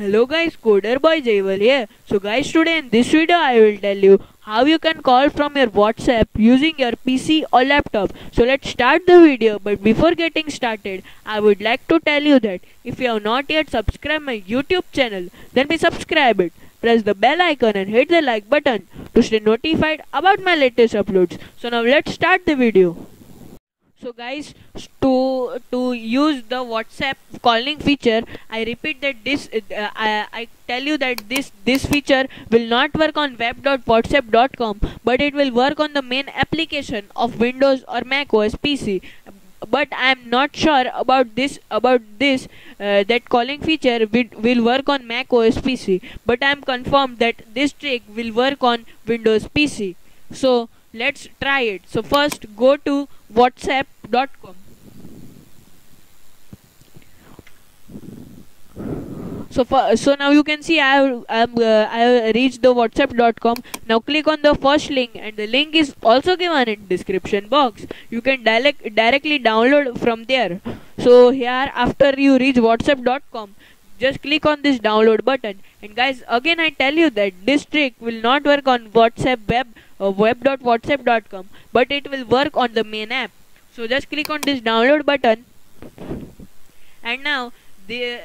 Hello guys, Coder Boy Jaival here. So guys, today in this video I will tell you how you can call from your WhatsApp using your PC or laptop. So let's start the video, but before getting started, I would like to tell you that if you have not yet subscribed my YouTube channel, then please subscribe it. Press the bell icon and hit the like button to stay notified about my latest uploads. So now let's start the video. So guys, to use the WhatsApp calling feature, I repeat that I tell you that this feature will not work on web.whatsapp.com, but it will work on the main application of Windows or Mac OS PC. But I am not sure about this that calling feature will work on Mac OS PC, but I am confirmed that this trick will work on Windows PC. So let's try it. So first go to whatsapp.com. So now you can see I have reached the whatsapp.com. Now click on the first link, and the link is also given in description box. You can directly download from there. So here, after you reach whatsapp.com, just click on this download button. And guys, again I tell you that this trick will not work on WhatsApp web.whatsapp.com, but it will work on the main app. So just click on this download button, and now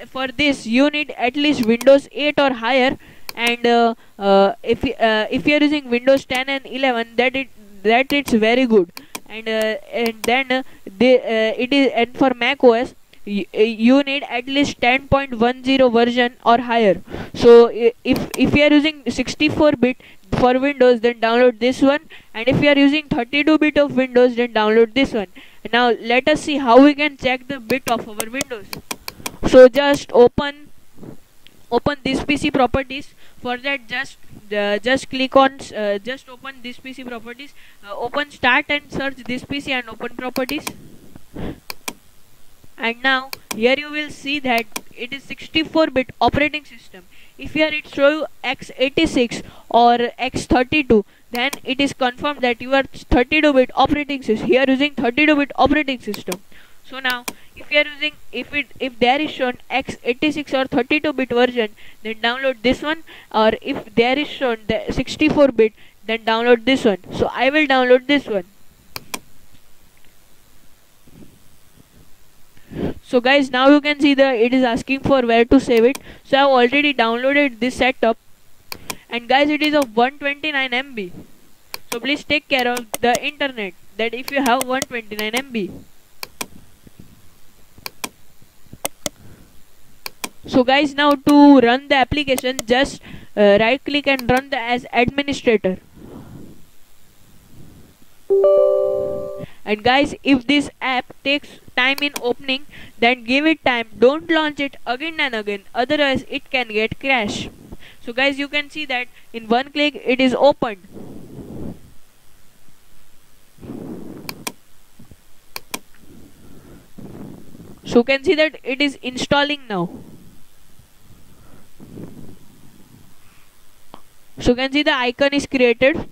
for this you need at least Windows 8 or higher, and if you are using Windows 10 and 11, that it's very good. And then for Mac OS, you need at least 10.10 version or higher. So if you are using 64-bit for Windows, then download this one, and if you are using 32-bit of Windows, then download this one. Now let us see how we can check the bit of our Windows. So just open this PC properties. For that, just click on just open this PC properties, open start and search this PC and open properties. And now here you will see that it is 64-bit operating system. If here it show you x86 or x32, then it is confirmed that you are 32-bit operating system. Here using 32-bit operating system. So now if you are using, if there is shown x86 or 32-bit version, then download this one, or if there is shown the 64-bit, then download this one. So I will download this one. So guys, now you can see that it is asking for where to save it. So I have already downloaded this setup, and guys, it is of 129 MB. So please take care of the internet, that if you have 129 MB. So guys, now to run the application, just right click and run as administrator. And guys, if this app takes time in opening, then give it time. Don't launch it again and again, otherwise it can get crash. So guys, you can see that in one click it is opened. So you can see that it is installing now. So you can see the icon is created.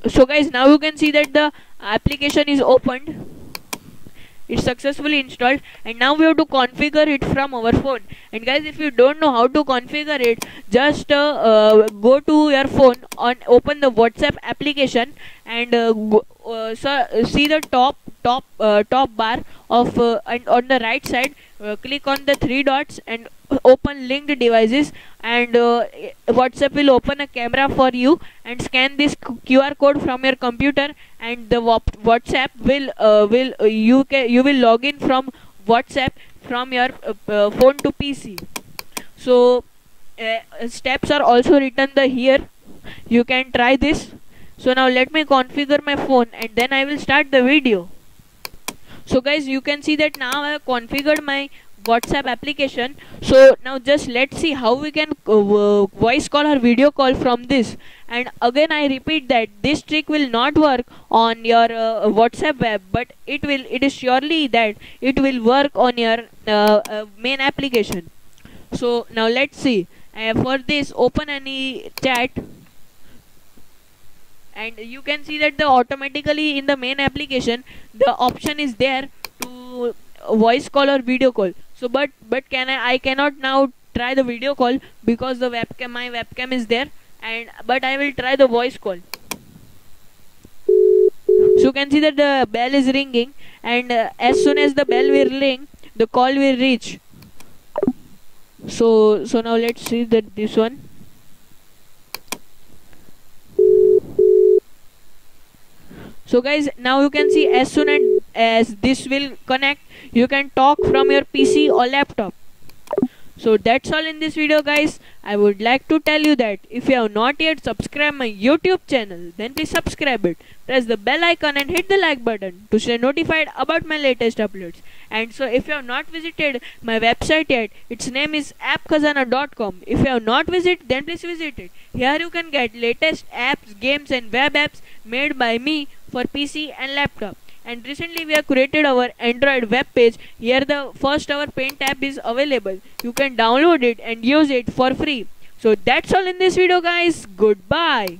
So guys, now you can see that the application is opened. It's successfully installed, and now we have to configure it from our phone. And guys, if you don't know how to configure it, just go to your phone, open the WhatsApp application, and see the top bar of and on the right side, click on the three dots and open linked devices, and WhatsApp will open a camera for you and scan this QR code from your computer, and the WhatsApp you will log in from WhatsApp from your phone to PC. So steps are also written here. You can try this. So now let me configure my phone, and then I will start the video. So guys, you can see that now I have configured my WhatsApp application. So now just let's see how we can voice call or video call from this. And again I repeat that this trick will not work on your WhatsApp web, but it is surely that it will work on your main application. So now let's see. For this, open any chat, and you can see that the automatically in the main application the option is there to voice call or video call. So but I cannot now try the video call because the webcam, my webcam is there, and but I will try the voice call. So you can see that the bell is ringing, and as soon as the bell will ring, the call will reach. So now let's see that this one. So guys, now you can see as soon as this will connect, you can talk from your PC or laptop. So that's all in this video, guys. I would like to tell you that if you have not yet subscribed my YouTube channel, then please subscribe it. Press the bell icon and hit the like button to stay notified about my latest uploads. And so if you have not visited my website yet, its name is appkhazana.com. If you have not visited, then please visit it. Here you can get latest apps, games and web apps made by me for PC and laptop. And recently we have created our Android web page. Here the first our Paint app is available. You can download it and use it for free. So that's all in this video, guys. Goodbye.